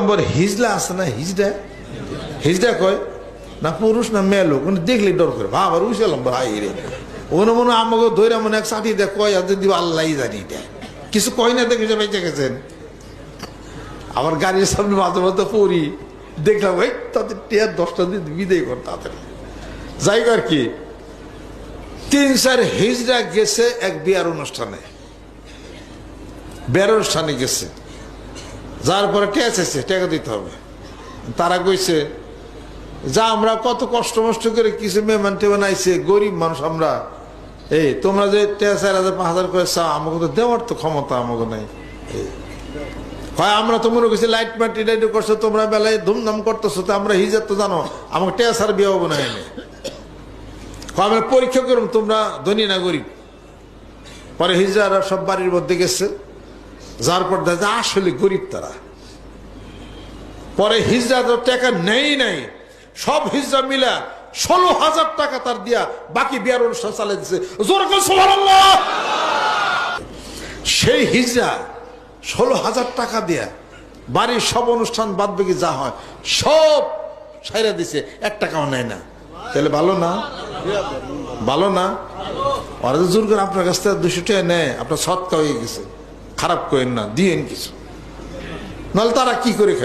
নম্বর হিজলা আছে না, হিজড়া হিজড়া কয় না পুরুষ না মেয়ে লোক, দেখলে ডর করে বাবা উঠলাম ভাই রে, ওনো মনে আমাকে ধৈরা মনে এক সাথী দেয় কয় আর দিব আল্লাহ জানি দেয়, কিছু কয় না দেখে বেঁচে গেছেন। আবার গাড়ির সামনে মাঝে মাঝে পড়ি, দেখলাম ভাই তাদের টিয়ার 10টা দিন বিদায় কর তাড়াতাড়ি যাই আর কি। 3-4 হিজড়া গেছে এক বিয়ার অনুষ্ঠানে, বিয়ার অনুষ্ঠানে গেছে, যার পরে টেয়া চাইছে, টাকা দিতে হবে। তারা কইছে যা আমরা কত কষ্ট মষ্ট করে কিছু মেহমান টেমান আইছে, গরিব মানুষ আমরা, এই তোমরা যে 4,000 5,000 করে চাও, আমাকে তো দেওয়ার তো ক্ষমতা আমাকে নাই। হয় আমরা তো মনে করছি লাইট মাটি লাইট করছো, তোমরা বেলায় ধুমধাম করতেছো, তো আমরা হিজার তো জানো আমাকে 4,000 বিয়ে হবো না এনে, আমরা পরীক্ষা করুন তোমরা ধনী না গরিব। পরে হিজড়ারা সব বাড়ির মধ্যে গেছে, যার পর দেখা আসলে গরিব তারা। পরে হিজড়া তো টাকা নেই নাই, সব হিজড়া মিলা 16,000 টাকা তার দিয়া বাকি বিয়ার অনুষ্ঠান চালিয়ে দিচ্ছে। জোর করে সুবহানাল্লাহ। সেই হিজড়া 16,000 টাকা দিয়া বাড়ির সব অনুষ্ঠান বাদ বাকি যা হয় সব সাইরা দিছে, 1 টাকাও নেয় না। তাহলে ভালো না? ভালো না? ওরা তো জোর করে আপনার কাছ থেকে 200 টাকা নেয়, আপনার সৎকা হয়ে গেছে, খারাপ করেন না, দিয়েন কিছু, নাহলে তারা কি করে